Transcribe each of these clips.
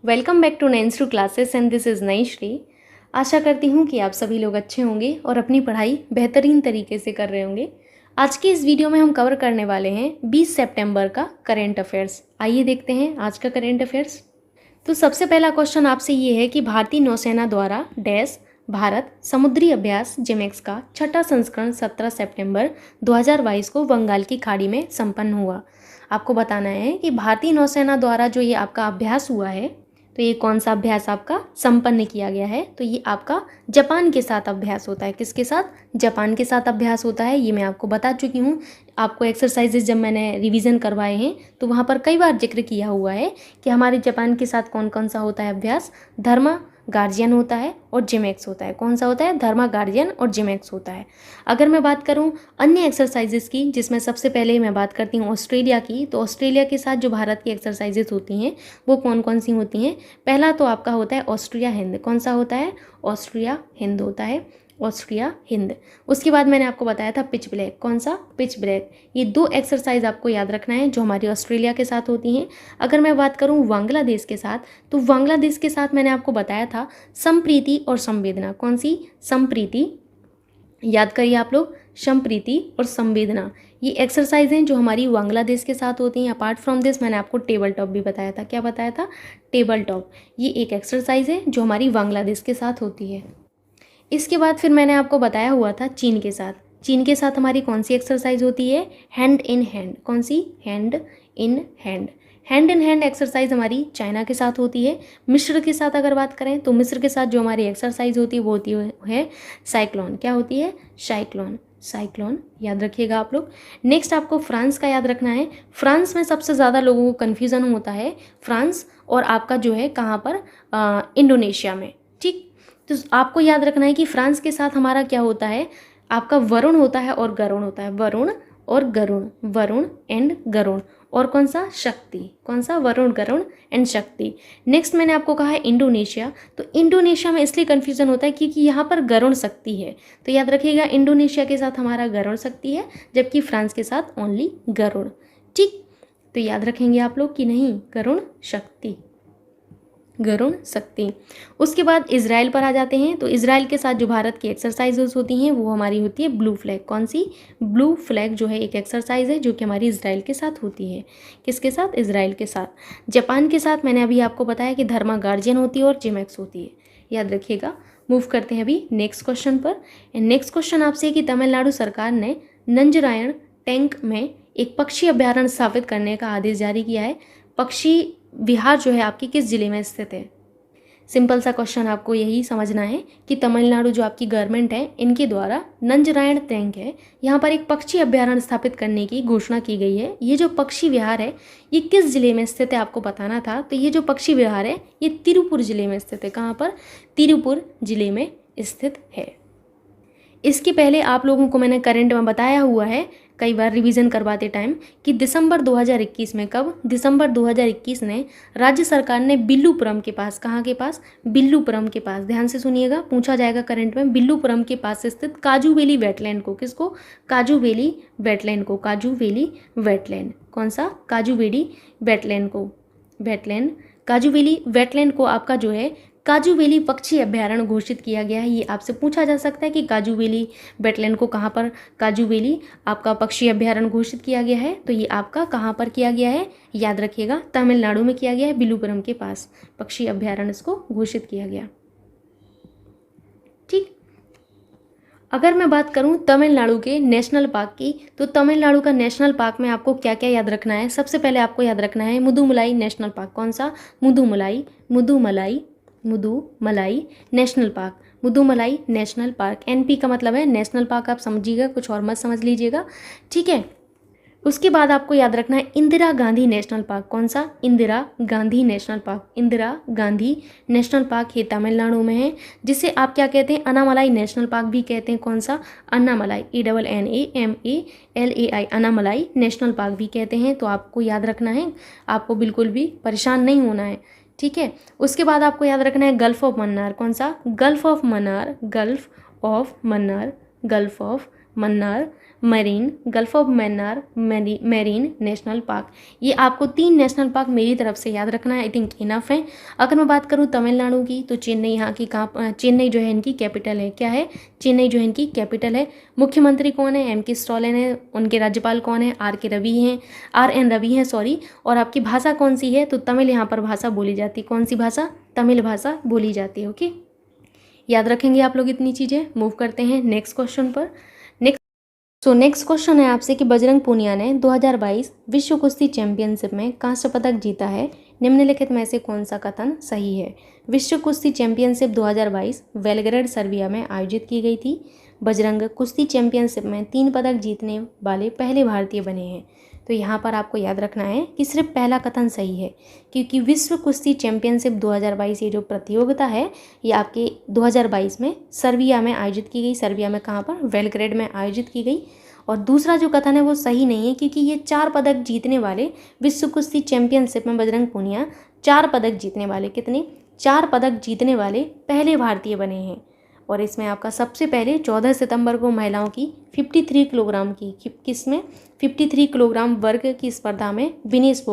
Welcome back to nines classes and this is नई श्री। आशा करती हूँ कि आप सभी लोग अच्छे होंगे और अपनी पढ़ाई बेहतरीन तरीके से कर रहे होंगे। आज की इस वीडियो में हम कवर करने वाले हैं 20 सितंबर का करेंट अफेयर्स। आइए देखते हैं आज का करेंट अफेयर्स। तो सबसे पहला क्वेश्चन आपसे ये है कि भारतीय नौसेना द्वारा डैश भारत समुद्री अभ्यास जिमेक्स का छठा संस्करण 17 सितंबर 2022 को बंगाल की खाड़ी में संपन्न हुआ। आपको बताना है कि भारतीय नौसेना द्वारा जो ये आपका अभ्यास हुआ है, तो ये कौन सा अभ्यास आपका संपन्न किया गया है। तो ये आपका जापान के साथ अभ्यास होता है। किसके साथ? जापान के साथ अभ्यास होता है। ये मैं आपको बता चुकी हूँ। आपको एक्सरसाइजेज जब मैंने रिवीजन करवाए हैं तो वहाँ पर कई बार जिक्र किया हुआ है कि हमारे जापान के साथ कौन कौन सा होता है अभ्यास। धर्मा गार्जियन होता है और जिमेक्स होता है। कौन सा होता है? धर्मा गार्जियन और जिमेक्स होता है। अगर मैं बात करूं अन्य एक्सरसाइजेस की, जिसमें सबसे पहले मैं बात करती हूं ऑस्ट्रेलिया की, तो ऑस्ट्रेलिया के साथ जो भारत की एक्सरसाइजेस होती हैं वो कौन कौन सी होती हैं। पहला तो आपका होता है ऑस्ट्रिया हिंद। कौन सा होता है? ऑस्ट्रिया हिंद होता है, ऑस्ट्रिया हिंद। उसके बाद मैंने आपको बताया था पिच ब्लैक। कौन सा? Pitch black. ये दो एक्सरसाइज आपको याद रखना है जो हमारी ऑस्ट्रेलिया के साथ होती हैं। अगर मैं बात करूं बांग्लादेश के साथ, तो बांग्लादेश के साथ मैंने आपको बताया था संप्रीति और संवेदना। कौन सी? संप्रीति। याद करिए आप लोग, संप्रीति और संवेदना। ये एक्सरसाइज हैं जो हमारी बांग्लादेश के साथ होती हैं। अपार्ट फ्रॉम दिस मैंने आपको टेबल टॉप भी बताया था। क्या बताया था? Table top. ये एक एक्सरसाइज है जो हमारी बांग्लादेश के साथ होती है। इसके बाद फिर मैंने आपको बताया हुआ था चीन के साथ। चीन के साथ हमारी कौन सी एक्सरसाइज होती है? Hand in hand. कौन सी? Hand in hand. Hand in hand exercise हमारी चाइना के साथ होती है। मिस्र के साथ अगर बात करें तो मिस्र के साथ जो हमारी एक्सरसाइज होती है वो होती है साइक्लोन। क्या होती है? साइक्लोन। साइक्लोन याद रखिएगा आप लोग। नेक्स्ट आपको फ्रांस का याद रखना है। फ्रांस में सबसे ज़्यादा लोगों को कन्फ्यूज़न होता है फ्रांस और आपका जो है कहाँ पर, इंडोनेशिया में। ठीक, तो आपको याद रखना है कि फ्रांस के साथ हमारा क्या होता है, आपका वरुण होता है और गरुण होता है। वरुण और गरुण, वरुण एंड गरुण। और कौन सा? शक्ति। कौन सा? वरुण, गरुण एंड शक्ति। नेक्स्ट मैंने आपको कहा है इंडोनेशिया। तो इंडोनेशिया में इसलिए कन्फ्यूजन होता है क्योंकि यहाँ पर गरुण शक्ति है। तो याद रखिएगा इंडोनेशिया के साथ हमारा गरुण शक्ति है, जबकि फ्रांस के साथ ओनली गरुण। ठीक, तो याद रखेंगे आप लोग कि नहीं, गरुण शक्ति, गरुण शक्ति। उसके बाद इजराइल पर आ जाते हैं। तो इजराइल के साथ जो भारत की एक्सरसाइजेज होती हैं वो हमारी होती है ब्लू फ्लैग। कौन सी? ब्लू फ्लैग जो है एक एक्सरसाइज है जो कि हमारी इजराइल के साथ होती है। किसके साथ? इजराइल के साथ। जापान के साथ मैंने अभी आपको बताया कि धर्मा गार्जियन होती है और जिमेक्स होती है। याद रखिएगा। मूव करते हैं अभी नेक्स्ट क्वेश्चन पर। नेक्स्ट क्वेश्चन आपसे है कि तमिलनाडु सरकार ने नंजरायण टैंक में एक पक्षी अभ्यारण्य स्थापित करने का आदेश जारी किया है। पक्षी विहार जो है आपकी किस जिले में स्थित है? सिंपल सा क्वेश्चन आपको यही समझना है कि तमिलनाडु जो आपकी गवर्नमेंट है इनके द्वारा नंजरायण टैंक है, यहाँ पर एक पक्षी अभ्यारण्य स्थापित करने की घोषणा की गई है। ये जो पक्षी विहार है ये किस जिले में स्थित है आपको बताना था। तो ये जो पक्षी विहार है ये तिरुपुर जिले में स्थित है। कहाँ पर? तिरुपुर जिले में स्थित है। इसके पहले आप लोगों को मैंने करंट में बताया हुआ है कई बार रिवीजन करवाते टाइम कि दिसंबर 2021 में, कब? दिसंबर 2021 ने राज्य सरकार ने बिल्लूपुरम के पास, कहाँ के पास? बिल्लूपुरम के पास, ध्यान से सुनिएगा, पूछा जाएगा करंट में, बिल्लूपुरम के पास स्थित काजू वैली वेटलैंड को, किसको? काजू वैली वेटलैंड को, काजू वैली वेटलैंड। कौन सा? काजू वैली वेटलैंड को, वेटलैंड, काजू वैली वेटलैंड को आपका जो है काजू वैली पक्षी अभ्यारण्य घोषित किया गया है। ये आपसे पूछा जा सकता है कि काजू वैली वेटलैंड को कहाँ पर काजू वैली आपका पक्षी अभ्यारण्य घोषित किया गया है। तो ये आपका कहाँ पर किया गया है? याद रखिएगा तमिलनाडु में किया गया है, बिल्लूपुरम के पास पक्षी अभ्यारण्य इसको घोषित किया गया। ठीक, अगर मैं बात करूं तमिलनाडु के नेशनल पार्क की, तो तमिलनाडु का नेशनल पार्क में आपको क्या क्या याद रखना है। सबसे पहले आपको याद रखना है मुदुमलाई नेशनल पार्क। कौन सा? Mudumalai, Mudumalai, Mudumalai national park, Mudumalai national park. NP का मतलब है नेशनल पार्क, आप समझिएगा, कुछ और मत समझ लीजिएगा। ठीक है, उसके बाद आपको याद रखना है इंदिरा गांधी नेशनल पार्क। कौन सा? Indira Gandhi national park. Indira Gandhi national park ये तमिलनाडु में है, जिसे आप क्या कहते हैं? अन्नामलाई नेशनल पार्क भी कहते हैं। कौन सा? Annamalai, ANNAMALAI, Annamalai national park भी कहते हैं। तो आपको याद रखना है, आपको बिल्कुल भी परेशान नहीं होना है। ठीक है, उसके बाद आपको याद रखना है गल्फ ऑफ मन्नार। कौन सा? Gulf of Mannar, gulf of Mannar, gulf of Mannar marine, gulf of Mannar marine national park. ये आपको 3 नेशनल पार्क मेरी तरफ से याद रखना है, आई थिंक इनफ है। अगर मैं बात करूँ तमिलनाडु की, तो चेन्नई यहाँ की चेन्नई जो है इनकी कैपिटल है। क्या है? चेन्नई जो है इनकी कैपिटल है। मुख्यमंत्री कौन है? एम के स्टालिन है। उनके राज्यपाल कौन है? आर एन रवि हैं सॉरी। और आपकी भाषा कौन सी है? तो तमिल यहाँ पर भाषा बोली जाती है। कौन सी भाषा? तमिल भाषा बोली जाती है। ओके, याद रखेंगे आप लोग इतनी चीज़ें। मूव करते हैं नेक्स्ट क्वेश्चन पर। नेक्स्ट क्वेश्चन है आपसे कि बजरंग पूनिया ने 2022 विश्व कुश्ती चैंपियनशिप में कांस्य पदक जीता है। निम्नलिखित में से कौन सा कथन सही है? विश्व कुश्ती चैंपियनशिप 2022 बेलग्रेड सर्बिया में आयोजित की गई थी। बजरंग कुश्ती चैंपियनशिप में 3 पदक जीतने वाले पहले भारतीय बने हैं। तो यहाँ पर आपको याद रखना है कि सिर्फ पहला कथन सही है, क्योंकि विश्व कुश्ती चैंपियनशिप 2022 ये जो प्रतियोगिता है ये आपके 2022 में सर्बिया में आयोजित की गई। सर्बिया में कहाँ पर? बेलग्रेड में आयोजित की गई। और दूसरा जो कथन है वो सही नहीं है, क्योंकि ये 4 पदक जीतने वाले विश्व कुश्ती चैंपियनशिप में बजरंग पूनिया 4 पदक जीतने वाले, कितने? 4 पदक जीतने वाले पहले भारतीय बने हैं। और इसमें आपका सबसे पहले 14 सितंबर को महिलाओं की 53 किलोग्राम की किसमें 53 किलोग्राम वर्ग की स्पर्धा में विनेश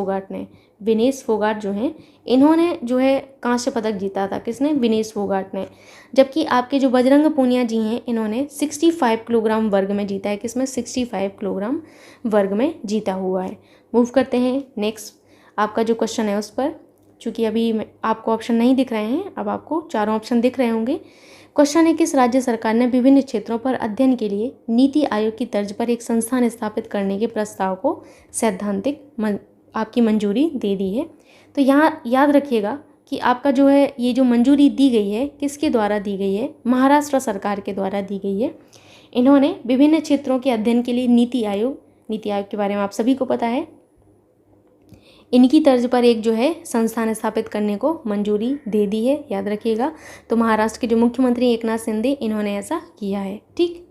फोगाट जो हैं इन्होंने जो है कांस्य पदक जीता था। किसने? विनेश फोगाट ने। जबकि आपके जो बजरंग पूनिया जी हैं इन्होंने 65 किलोग्राम वर्ग में जीता है। किसमें? 65 किलोग्राम वर्ग में जीता हुआ है। मूव करते हैं नेक्स्ट आपका जो क्वेश्चन है उस पर। चूँकि अभी आपको ऑप्शन नहीं दिख रहे हैं, अब आपको चारों ऑप्शन दिख रहे होंगे। क्वेश्चन है, किस राज्य सरकार ने विभिन्न क्षेत्रों पर अध्ययन के लिए नीति आयोग की तर्ज पर एक संस्थान स्थापित करने के प्रस्ताव को सैद्धांतिक आपकी मंजूरी दे दी है? तो यहाँ याद रखिएगा कि आपका जो है ये जो मंजूरी दी गई है किसके द्वारा दी गई है? महाराष्ट्र सरकार के द्वारा दी गई है। इन्होंने विभिन्न क्षेत्रों के अध्ययन के लिए नीति आयोग के बारे में आप सभी को पता है, इनकी तर्ज पर एक जो है संस्थान स्थापित करने को मंजूरी दे दी है, याद रखिएगा। तो महाराष्ट्र के जो मुख्यमंत्री एकनाथ शिंदे इन्होंने ऐसा किया है। ठीक,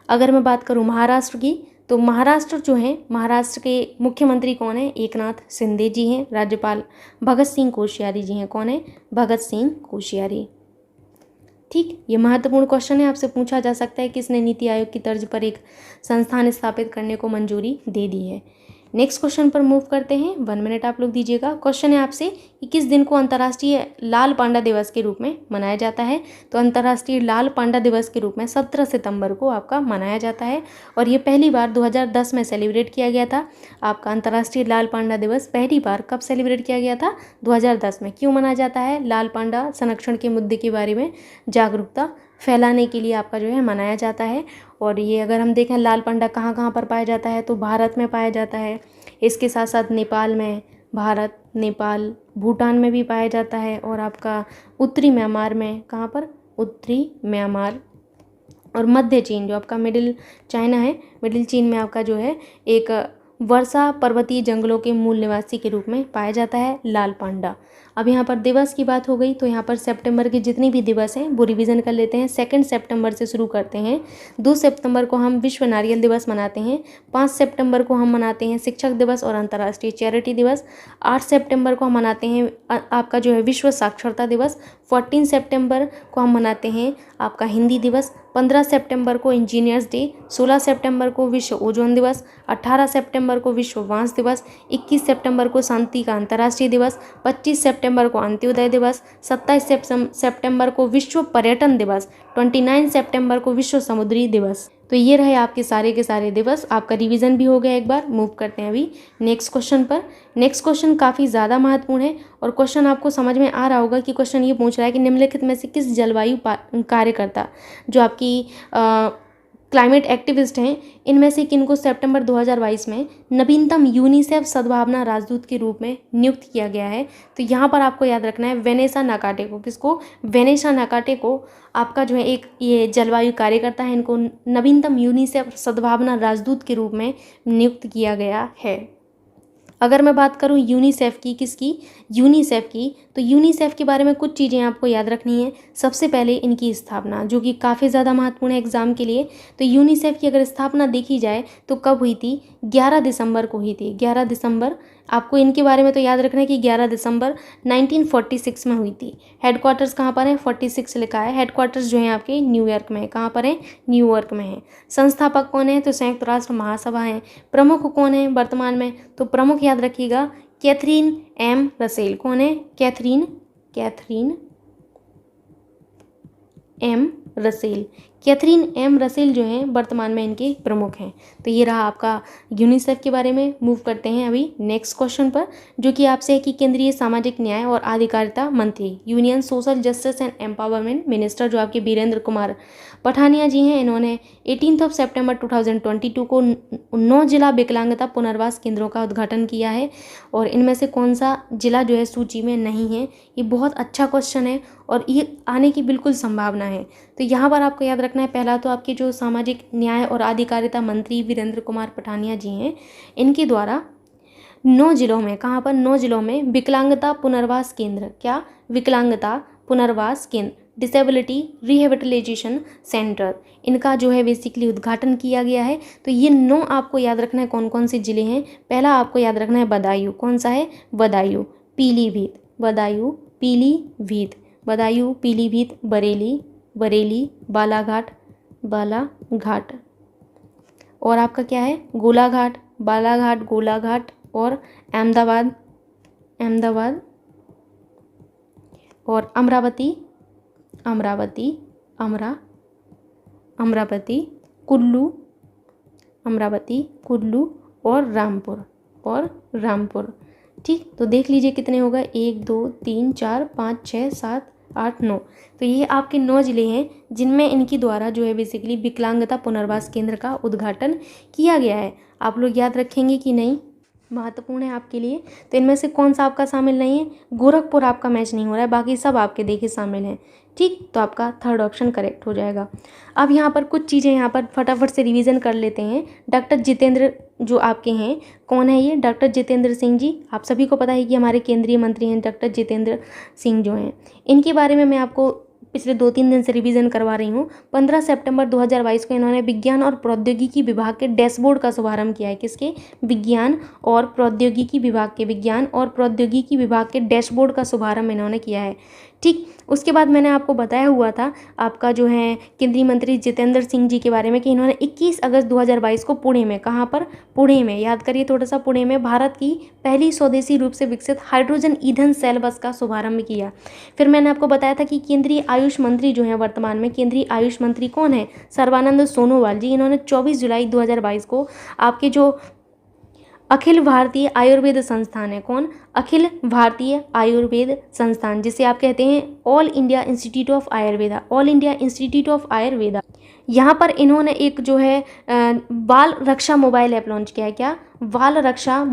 अगर मैं बात करूँ महाराष्ट्र की, तो महाराष्ट्र जो है महाराष्ट्र के मुख्यमंत्री कौन है? एकनाथ शिंदे जी हैं। राज्यपाल भगत सिंह कोश्यारी जी हैं। कौन है? भगत सिंह कोश्यारी। ठीक, ये महत्वपूर्ण क्वेश्चन है, आपसे पूछा जा सकता है किसने नीति आयोग की तर्ज पर एक संस्थान स्थापित करने को मंजूरी दे दी है। नेक्स्ट क्वेश्चन पर मूव करते हैं। 1 मिनट आप लोग दीजिएगा। क्वेश्चन है आपसे कि किस दिन को अंतर्राष्ट्रीय लाल पांडा दिवस के रूप में मनाया जाता है? तो अंतर्राष्ट्रीय लाल पांडा दिवस के रूप में 17 सितंबर को आपका मनाया जाता है। और ये पहली बार 2010 में सेलिब्रेट किया गया था। आपका अंतर्राष्ट्रीय लाल पांडा दिवस पहली बार कब सेलिब्रेट किया गया था? 2010 में। क्यों मनाया जाता है? लाल पांडा संरक्षण के मुद्दे के बारे में जागरूकता फैलाने के लिए आपका जो है मनाया जाता है। और ये अगर हम देखें लाल पांडा कहाँ कहाँ पर पाया जाता है, तो भारत में पाया जाता है। इसके साथ साथ नेपाल में, भारत, नेपाल, भूटान में भी पाया जाता है। और आपका उत्तरी म्यांमार में, कहाँ पर? उत्तरी म्यांमार और मध्य चीन जो आपका मिडिल चाइना है, मिडिल चीन में आपका जो है एक वर्षा पर्वतीय जंगलों के मूल निवासी के रूप में पाया जाता है लाल पांडा। अब यहाँ पर दिवस की बात हो गई, तो यहाँ पर सितंबर के जितनी भी दिवस हैं वो रिवीजन कर लेते हैं। 2 सितंबर से शुरू करते हैं। 2 सितंबर को हम विश्व नारियल दिवस मनाते हैं। 5 सितंबर को हम मनाते हैं शिक्षक दिवस और अंतर्राष्ट्रीय चैरिटी दिवस। 8 सितंबर को हम मनाते हैं आपका जो है विश्व साक्षरता दिवस। 14 सितंबर को हम मनाते हैं आपका हिंदी दिवस। 15 सितंबर को इंजीनियर्स डे। 16 सितंबर को विश्व ओजोन दिवस। 18 सितंबर को विश्व बांस दिवस। 21 सितंबर को शांति का अंतर्राष्ट्रीय दिवस। 25 सितंबर को अंत्योदय दिवस। 27 सितंबर को विश्व पर्यटन दिवस। 29 सितंबर को विश्व समुद्री दिवस। तो ये रहे आपके सारे के सारे दिवस। आपका रिवीजन भी हो गया एक बार। मूव करते हैं अभी नेक्स्ट क्वेश्चन पर। नेक्स्ट क्वेश्चन काफ़ी ज़्यादा महत्वपूर्ण है और क्वेश्चन आपको समझ में आ रहा होगा कि क्वेश्चन ये पूछ रहा है कि निम्नलिखित में से किस जलवायु कार्यकर्ता जो आपकी क्लाइमेट एक्टिविस्ट हैं इनमें से किनको सितंबर 2022 में नवीनतम यूनिसेफ सद्भावना राजदूत के रूप में नियुक्त किया गया है? तो यहाँ पर आपको याद रखना है वेनेसा नाकाटे को। किसको? वेनेसा नाकाटे को आपका जो है एक ये जलवायु कार्यकर्ता है, इनको नवीनतम यूनिसेफ सद्भावना राजदूत के रूप में नियुक्त किया गया है। अगर मैं बात करूं यूनिसेफ की, किसकी? यूनिसेफ की, तो यूनिसेफ के बारे में कुछ चीज़ें आपको याद रखनी है। सबसे पहले इनकी स्थापना जो कि काफ़ी ज़्यादा महत्वपूर्ण है एग्जाम के लिए। तो यूनिसेफ की अगर स्थापना देखी जाए तो कब हुई थी? 11 दिसंबर को हुई थी। 11 दिसंबर आपको इनके बारे में तो याद रखना है कि 11 दिसंबर 1946 में हुई थी। हेडक्वार्टर्स कहाँ पर है, 46 लिखा है। हेडक्वार्टर्स जो है आपके न्यूयॉर्क में है। कहाँ पर है, न्यूयॉर्क में है। संस्थापक कौन है, तो संयुक्त राष्ट्र महासभा है। प्रमुख कौन है वर्तमान में, तो प्रमुख याद रखिएगा कैथरीन एम रसेल। कौन है, Catherine M Russell. Catherine M Russell जो हैं वर्तमान में इनके प्रमुख हैं। तो ये रहा आपका यूनिसेफ के बारे में। मूव करते हैं अभी नेक्स्ट क्वेश्चन पर, जो कि आपसे है कि केंद्रीय सामाजिक न्याय और अधिकारिता मंत्री, union social justice and empowerment minister जो आपके वीरेंद्र कुमार पठानिया जी हैं, इन्होंने 18 सितंबर 2022 को 9 जिला विकलांगता पुनर्वास केंद्रों का उद्घाटन किया है। और इनमें से कौन सा जिला जो है सूची में नहीं है। ये बहुत अच्छा क्वेश्चन है और ये आने की बिल्कुल संभावना है। तो यहाँ पर आपको याद रखना है, पहला तो आपके जो सामाजिक न्याय और अधिकारिता मंत्री वीरेंद्र कुमार पठानिया जी हैं, इनके द्वारा 9 जिलों में, कहाँ पर, 9 जिलों में विकलांगता पुनर्वास केंद्र, क्या, विकलांगता पुनर्वास केंद्र, डिसेबिलिटी रिहेबिलिटेशन सेंटर, इनका जो है बेसिकली उद्घाटन किया गया है। तो ये 9 आपको याद रखना है कौन कौन से जिले हैं। पहला आपको याद रखना है बदायूं। कौन सा है, बदायूं, पीलीभीत, बदायूं पीलीभीत, बदायूं पीलीभीत, बरेली, बालाघाट, और आपका क्या है, गोलाघाट, बालाघाट, गोलाघाट, और अहमदाबाद, और अमरावती, कुल्लू, और रामपुर। ठीक, तो देख लीजिए कितने होगा, 1 2 3 4 5 6 7 8 9। तो ये आपके 9 जिले हैं जिनमें इनकी द्वारा जो है बेसिकली विकलांगता पुनर्वास केंद्र का उद्घाटन किया गया है। आप लोग याद रखेंगे कि नहीं, महत्वपूर्ण है आपके लिए। तो इनमें से कौन सा आपका शामिल नहीं है, गोरखपुर आपका मैच नहीं हो रहा है, बाकी सब आपके देखिए शामिल हैं। ठीक, तो आपका थर्ड ऑप्शन करेक्ट हो जाएगा। अब यहाँ पर कुछ चीज़ें यहाँ पर फटाफट से रिवीजन कर लेते हैं। डॉक्टर जितेंद्र जो आपके हैं, कौन है ये, डॉक्टर जितेंद्र सिंह जी। आप सभी को पता है कि हमारे केंद्रीय मंत्री हैं डॉक्टर जितेंद्र सिंह जो हैं। इनके बारे में मैं आपको पिछले 2-3 दिन से रिवीजन करवा रही हूँ। 15 सितंबर 2022 को इन्होंने विज्ञान और प्रौद्योगिकी विभाग के डैशबोर्ड का शुभारंभ किया है। किसके, विज्ञान और प्रौद्योगिकी विभाग के डैशबोर्ड का शुभारंभ इन्होंने किया है। ठीक, उसके बाद मैंने आपको बताया हुआ था आपका जो है केंद्रीय मंत्री जितेंद्र सिंह जी के बारे में कि इन्होंने 21 अगस्त 2022 को पुणे में, कहाँ पर, पुणे में, याद करिए थोड़ा सा, पुणे में भारत की पहली स्वदेशी रूप से विकसित हाइड्रोजन ईंधन सेल बस का शुभारंभ किया। फिर मैंने आपको बताया था कि केंद्रीय आयुष मंत्री जो है वर्तमान में, केंद्रीय आयुष मंत्री कौन है, सर्बानंद सोनोवाल जी। इन्होंने 24 जुलाई 2022 को आपके जो अखिल भारतीय आयुर्वेद संस्थान है, कौन, अखिल भारतीय आयुर्वेद संस्थान, जिसे आप कहते हैं all India institute of Ayurveda, यहाँ पर इन्होंने एक जो है बाल रक्षा मोबाइल ऐप लॉन्च किया है। क्या, बाल रक्षा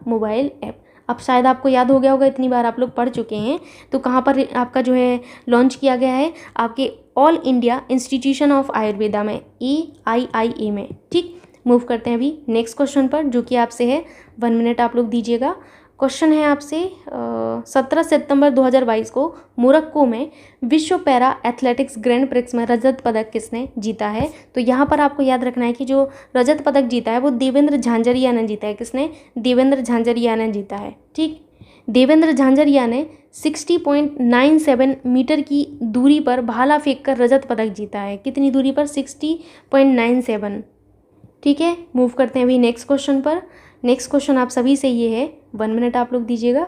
मोबाइल ऐप। अब शायद आपको याद हो गया होगा, इतनी बार आप लोग पढ़ चुके हैं। तो कहाँ पर आपका जो है लॉन्च किया गया है, आपके all India institution of Ayurveda में, AIIA में। ठीक, मूव करते हैं अभी नेक्स्ट क्वेश्चन पर, जो कि आपसे है, 1 मिनट आप लोग दीजिएगा। क्वेश्चन है आपसे 17 सितंबर 2022 को मोरक्को में विश्व पैरा एथलेटिक्स ग्रैंड प्रिक्स में रजत पदक किसने जीता है। तो यहाँ पर आपको याद रखना है कि जो रजत पदक जीता है वो देवेंद्र झांझरिया ने जीता है। किसने, देवेंद्र झांझरिया ने जीता है। ठीक, देवेंद्र झांझरिया ने 60.97 मीटर की दूरी पर भाला फेंक कर रजत पदक जीता है। कितनी दूरी पर, 60.97। ठीक है, मूव करते हैं अभी नेक्स्ट क्वेश्चन पर। नेक्स्ट क्वेश्चन आप सभी से ये है, 1 मिनट आप लोग दीजिएगा।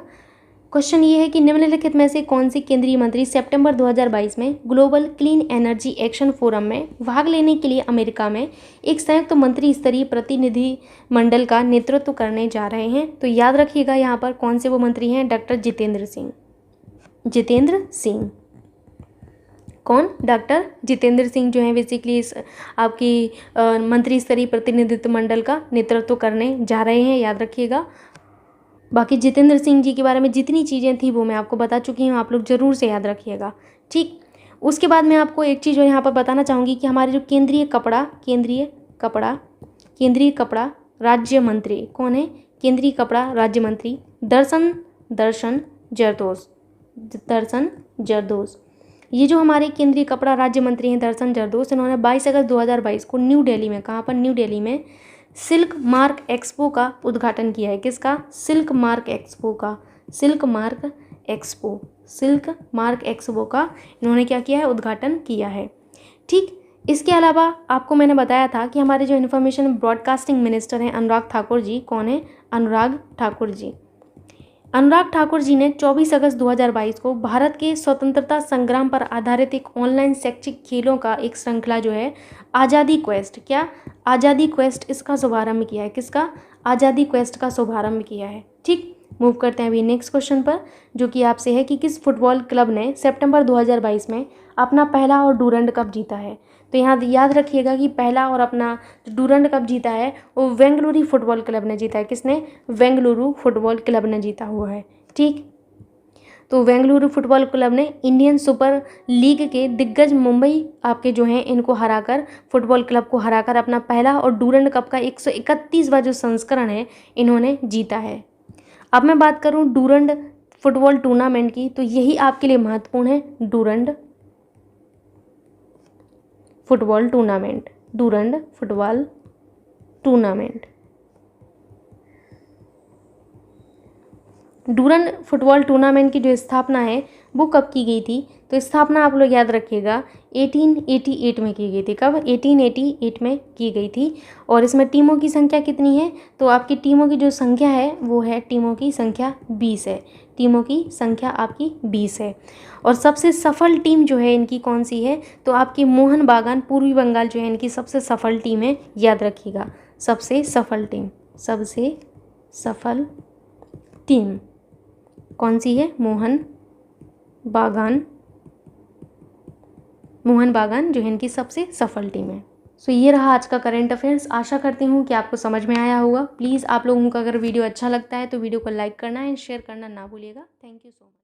क्वेश्चन ये है कि निम्नलिखित में से कौन से केंद्रीय मंत्री सितंबर 2022 में global clean energy action forum में भाग लेने के लिए अमेरिका में एक संयुक्त मंत्री स्तरीय प्रतिनिधि मंडल का नेतृत्व करने जा रहे हैं। तो याद रखिएगा यहाँ पर कौन से वो मंत्री हैं, डॉक्टर जितेंद्र सिंह। कौन, डॉक्टर जितेंद्र सिंह जो है बेसिकली इस आपकी मंत्री स्तरीय प्रतिनिधित्व मंडल का नेतृत्व करने जा रहे हैं, याद रखिएगा। बाकी जितेंद्र सिंह जी के बारे में जितनी चीज़ें थी वो मैं आपको बता चुकी हूँ, आप लोग ज़रूर से याद रखिएगा। ठीक, उसके बाद मैं आपको एक चीज़ यहाँ पर बताना चाहूँगी कि हमारे जो केंद्रीय कपड़ा राज्य मंत्री कौन है, केंद्रीय कपड़ा राज्य मंत्री दर्शन जरदोस। ये जो हमारे केंद्रीय कपड़ा राज्य मंत्री हैं दर्शन जरदोस, इन्होंने 22 अगस्त 2022 को न्यू दिल्ली में, कहाँ पर, न्यू दिल्ली में सिल्क मार्क एक्सपो का उद्घाटन किया है? किसका? सिल्क मार्क एक्सपो का। Silk mark expo, silk mark expo का इन्होंने क्या किया है? उद्घाटन किया है। ठीक, इसके अलावा आपको मैंने बताया था कि हमारे जो इन्फॉर्मेशन ब्रॉडकास्टिंग मिनिस्टर हैं अनुराग ठाकुर जी, कौन है? अनुराग ठाकुर जी। अनुराग ठाकुर जी ने 24 अगस्त 2022 को भारत के स्वतंत्रता संग्राम पर आधारित एक ऑनलाइन शैक्षिक खेलों का एक श्रृंखला जो है आज़ादी क्वेस्ट, क्या? आज़ादी क्वेस्ट, इसका शुभारंभ किया है। किसका? आज़ादी क्वेस्ट का शुभारंभ किया है। ठीक, मूव करते हैं अभी नेक्स्ट क्वेश्चन पर, जो कि आपसे है कि किस फुटबॉल क्लब ने सितंबर 2022 में अपना पहला और डूरंड कप जीता है? तो यहाँ याद रखिएगा कि पहला और अपना डूरंड कप जीता है वो बेंगलुरु फुटबॉल क्लब ने जीता है। किसने? बेंगलुरु फुटबॉल क्लब ने जीता हुआ है। ठीक, तो बेंगलुरु फुटबॉल क्लब ने इंडियन सुपर लीग के दिग्गज मुंबई आपके जो हैं इनको हराकर, फुटबॉल क्लब को हराकर अपना पहला और डूरंड कप का 131वां जो संस्करण है इन्होंने जीता है। अब मैं बात करूं डूरंड फुटबॉल टूर्नामेंट की, तो यही आपके लिए महत्वपूर्ण है, Durand football tournament. Durand football tournament, Durand football tournament की जो स्थापना है वो कब की गई थी? तो स्थापना आप लोग याद रखिएगा 1888 में की गई थी। कब? 1888 में की गई थी। और इसमें टीमों की संख्या कितनी है? तो आपकी टीमों की जो संख्या है वो है, टीमों की संख्या 20 है। टीमों की संख्या आपकी 20 है। और सबसे सफल टीम जो है इनकी कौन सी है? तो आपकी मोहन बागान पूर्वी बंगाल जो है इनकी सबसे सफल टीम है, याद रखिएगा। सबसे सफल टीम, सबसे सफल टीम कौन सी है? मोहन बागान, मोहन बागान जो है इनकी सबसे सफल टीम है। सो ये रहा आज का करंट अफेयर्स। आशा करती हूँ कि आपको समझ में आया होगा। प्लीज़ आप लोगों को अगर वीडियो अच्छा लगता है तो वीडियो को लाइक करना एंड शेयर करना ना भूलिएगा। Thank you so much.